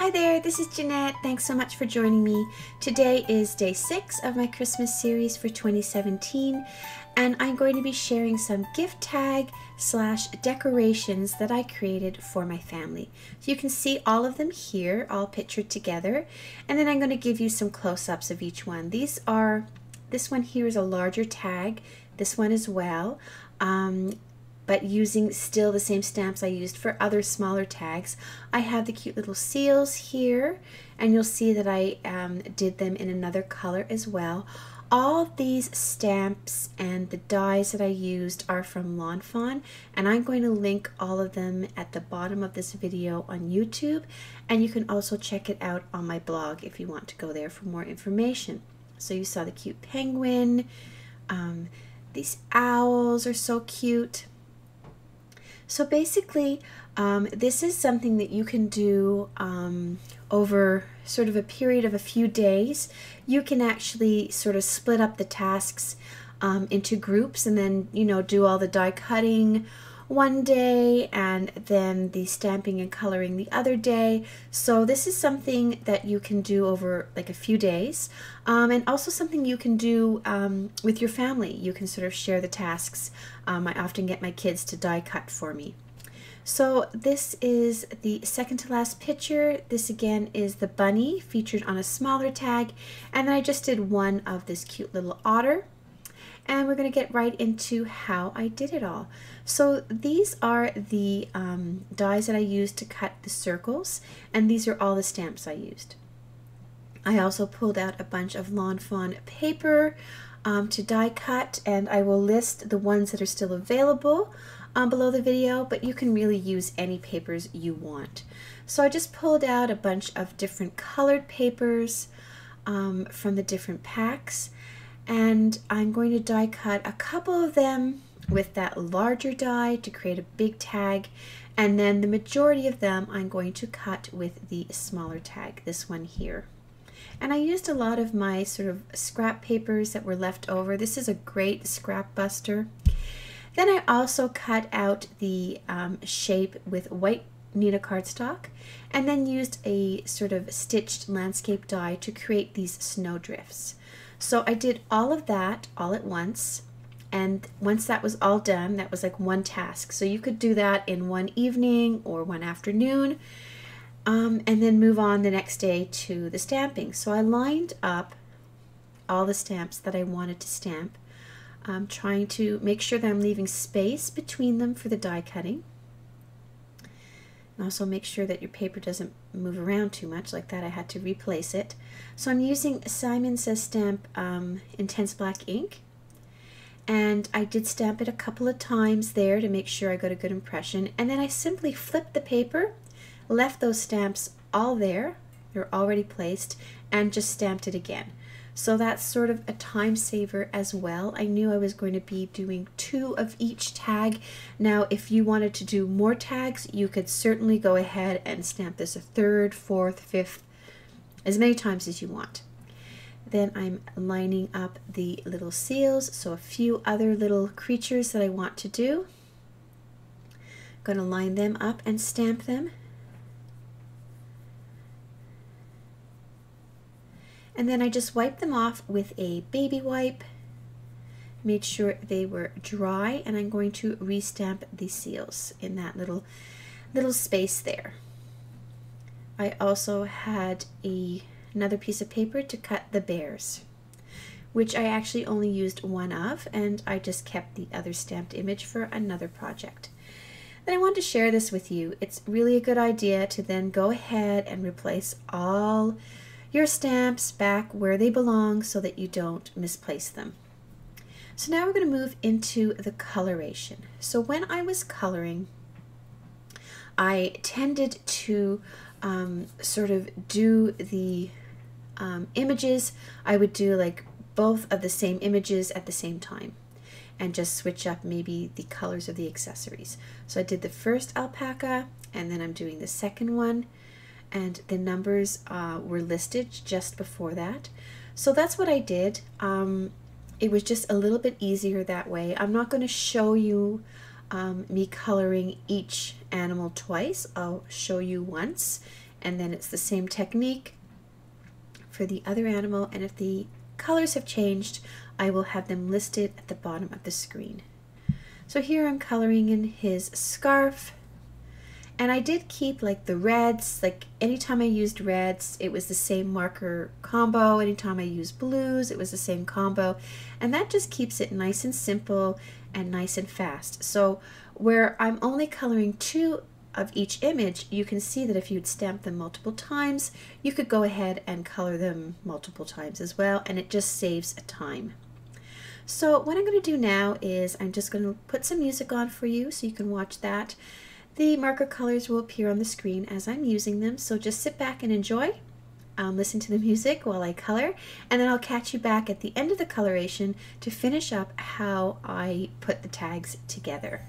Hi there, this is Jeanette. Thanks so much for joining me. Today is day 6 of my Christmas series for 2017, and I'm going to be sharing some gift tag / decorations that I created for my family. So you can see all of them here, all pictured together, and then I'm going to give you some close-ups of each one. This one here is a larger tag, this one as well. But using still the same stamps I used for other smaller tags. I have the cute little seals here, and you'll see that I did them in another color as well. All of these stamps and the dies that I used are from Fawn, and I'm going to link all of them at the bottom of this video on YouTube, and you can also check it out on my blog if you want to go there for more information. So you saw the cute penguin, these owls are so cute. So basically, this is something that you can do over sort of a period of a few days. You can actually sort of split up the tasks into groups and then, do all the die cutting one day and then the stamping and coloring the other day. So this is something that you can do over like a few days, and also something you can do with your family. You can sort of share the tasks. I often get my kids to die cut for me. So this is the second to last picture. This again is the bunny featured on a smaller tag, and then I just did one of this cute little otter. And we're going to get right into how I did it all. So these are the dies that I used to cut the circles, and these are all the stamps I used. I also pulled out a bunch of Fawn paper to die cut, and I will list the ones that are still available below the video, but you can really use any papers you want. So I just pulled out a bunch of different colored papers from the different packs, and I'm going to die cut a couple of them with that larger die to create a big tag, and then the majority of them I'm going to cut with the smaller tag, this one here. And I used a lot of my sort of scrap papers that were left over. This is a great scrap buster. Then I also cut out the shape with white Nita cardstock, and then used a sort of stitched landscape die to create these snow drifts. So I did all of that all at once, and once that was all done, that was like one task. So you could do that in one evening or one afternoon, and then move on the next day to the stamping. So I lined up all the stamps that I wanted to stamp, trying to make sure that I'm leaving space between them for the die cutting. And also make sure that your paper doesn't move around too much. Like that, I had to replace it. So I'm using Simon Says Stamp Intense Black ink, and I did stamp it a couple of times there to make sure I got a good impression, and then I simply flipped the paper, left those stamps all there, they're already placed, and just stamped it again. So that's sort of a time saver as well. I knew I was going to be doing 2 of each tag. Now, if you wanted to do more tags, you could certainly go ahead and stamp this a 3rd, 4th, 5th, as many times as you want. Then I'm lining up the little seals, so a few other little creatures that I want to do. I'm going to line them up and stamp them. And then I just wiped them off with a baby wipe, made sure they were dry, and I'm going to restamp the seals in that little space there. I also had another piece of paper to cut the bears, which I actually only used one of, and I just kept the other stamped image for another project. Then I wanted to share this with you. It's really a good idea to then go ahead and replace all your stamps back where they belong so that you don't misplace them. So now we're going to move into the coloration. So when I was coloring, I tended to sort of do the images. I would do like both of the same images at the same time and just switch up maybe the colors of the accessories. So I did the first alpaca, and then I'm doing the second one, and the numbers were listed just before that. So that's what I did. It was just a little bit easier that way. I'm not going to show you me coloring each animal twice. I'll show you once, And then it's the same technique for the other animal, and if the colors have changed, I will have them listed at the bottom of the screen. So here I'm coloring in his scarf, and I did keep like the reds, like anytime I used reds, it was the same marker combo. Anytime I used blues, it was the same combo, and that just keeps it nice and simple and nice and fast. So where I'm only coloring 2 of each image, you can see that if you'd stamp them multiple times, you could go ahead and color them multiple times as well, and it just saves a time. So what I'm going to do now is I'm just going to put some music on for you so you can watch that. The marker colors will appear on the screen as I'm using them, so just sit back and enjoy. Listen to the music while I color, and then I'll catch you back at the end of the coloration to finish up how I put the tags together.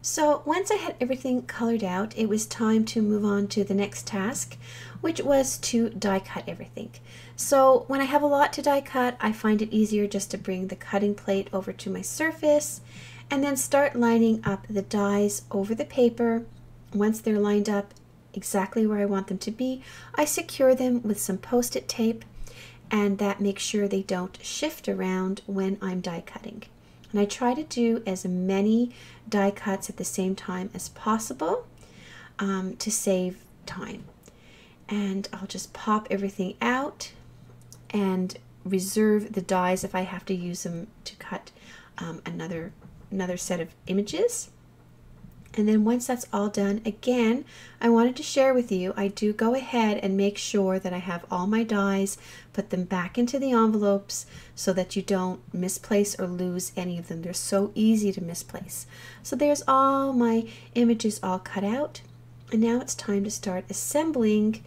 So once I had everything colored out, it was time to move on to the next task, which was to die cut everything. So when I have a lot to die cut, I find it easier just to bring the cutting plate over to my surface and then start lining up the dies over the paper. Once they're lined up exactly where I want them to be, I secure them with some post-it tape, and that makes sure they don't shift around when I'm die cutting. And I try to do as many die cuts at the same time as possible to save time. And I'll just pop everything out and reserve the dies if I have to use them to cut another set of images. And then once that's all done, again, I wanted to share with you, I do go ahead and make sure that I have all my dies, put them back into the envelopes so that you don't misplace or lose any of them. They're so easy to misplace. So there's all my images all cut out. And now it's time to start assembling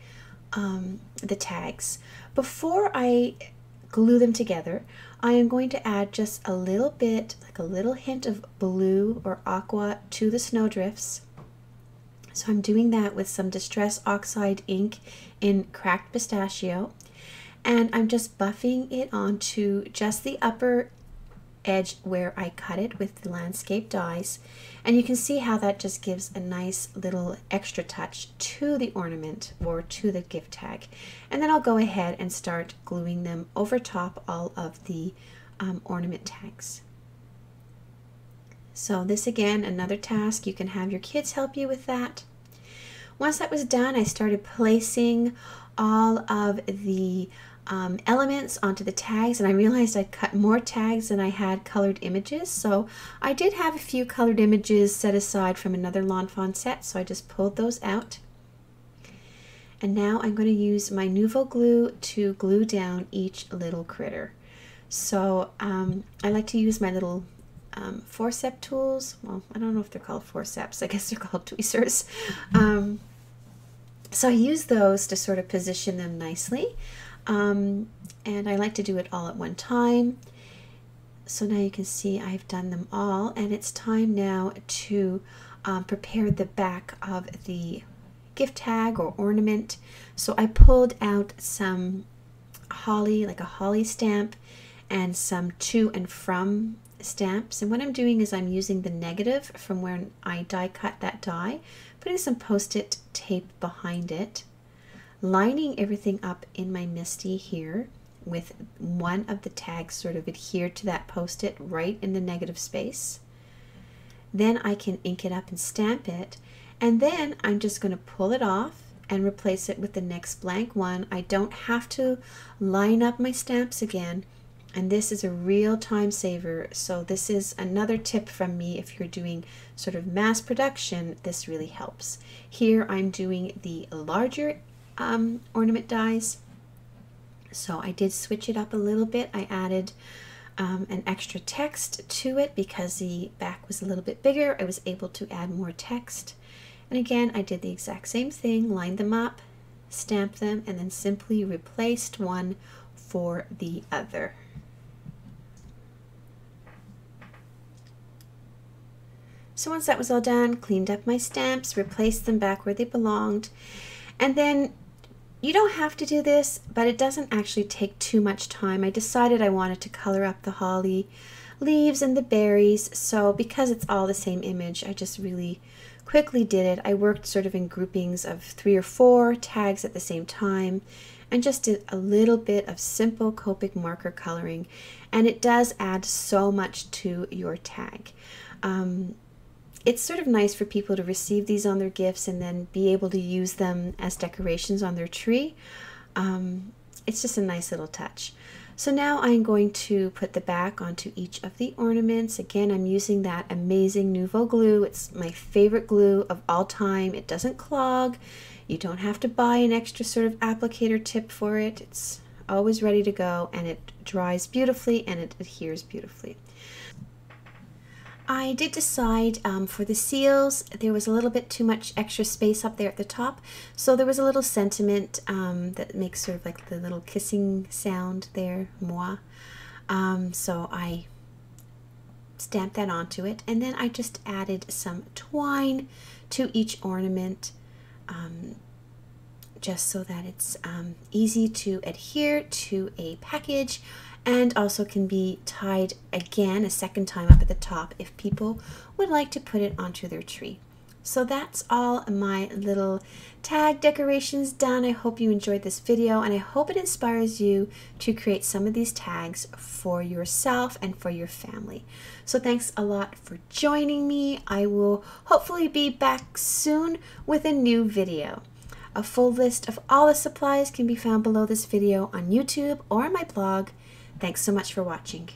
the tags. Before I glue them together, I am going to add just a little bit, like a little hint of blue or aqua to the snowdrifts. So I'm doing that with some Distress Oxide ink in Cracked Pistachio, and I'm just buffing it onto just the upper edge where I cut it with the landscape dies, and you can see how that just gives a nice little extra touch to the ornament or to the gift tag. And then I'll go ahead and start gluing them over top all of the ornament tags. So this, again, another task. You can have your kids help you with that. Once that was done, I started placing all of the elements onto the tags, and I realized I'd cut more tags than I had colored images, so I did have a few colored images set aside from another Lawn Fawn set, so I just pulled those out. And now I'm going to use my Nuvo glue to glue down each little critter. So I like to use my little forceps tools. Well, I don't know if they're called forceps, I guess they're called tweezers. So I use those to sort of position them nicely. And I like to do it all at one time. So now you can see I've done them all, and it's time now to prepare the back of the gift tag or ornament. So I pulled out some holly, like a holly stamp, and some to and from stamps. And what I'm doing is I'm using the negative from where I die cut that die, putting some post-it tape behind it, lining everything up in my MISTI here with one of the tags sort of adhered to that post-it right in the negative space. Then I can ink it up and stamp it, and then I'm just going to pull it off and replace it with the next blank one. I don't have to line up my stamps again, and this is a real time saver. So this is another tip from me. If you're doing sort of mass production, this really helps. Here I'm doing the larger ornament dies, so I did switch it up a little bit. I added an extra text to it because the back was a little bit bigger. I was able to add more text, and again I did the exact same thing, lined them up, stamped them, and then simply replaced one for the other. So once that was all done, cleaned up my stamps, replaced them back where they belonged, and then you don't have to do this, but it doesn't actually take too much time. I decided I wanted to color up the holly leaves and the berries, so because it's all the same image, I just really quickly did it. I worked sort of in groupings of 3 or 4 tags at the same time and just did a little bit of simple Copic marker coloring, and it does add so much to your tag. It's sort of nice for people to receive these on their gifts and then be able to use them as decorations on their tree. It's just a nice little touch. So now I'm going to put the back onto each of the ornaments. Again, I'm using that amazing Nuvo glue. It's my favorite glue of all time. It doesn't clog. You don't have to buy an extra sort of applicator tip for it. It's always ready to go, and it dries beautifully and it adheres beautifully. I did decide for the seals, there was a little bit too much extra space up there at the top, so there was a little sentiment that makes sort of like the little kissing sound there, moi. So I stamp that onto it, and then I just added some twine to each ornament, just so that it's easy to adhere to a package, and also can be tied again a second time up at the top if people would like to put it onto their tree. So that's all my little tag decorations done. I hope you enjoyed this video, and I hope it inspires you to create some of these tags for yourself and for your family. So thanks a lot for joining me. I will hopefully be back soon with a new video. A full list of all the supplies can be found below this video on YouTube or on my blog. Thanks so much for watching.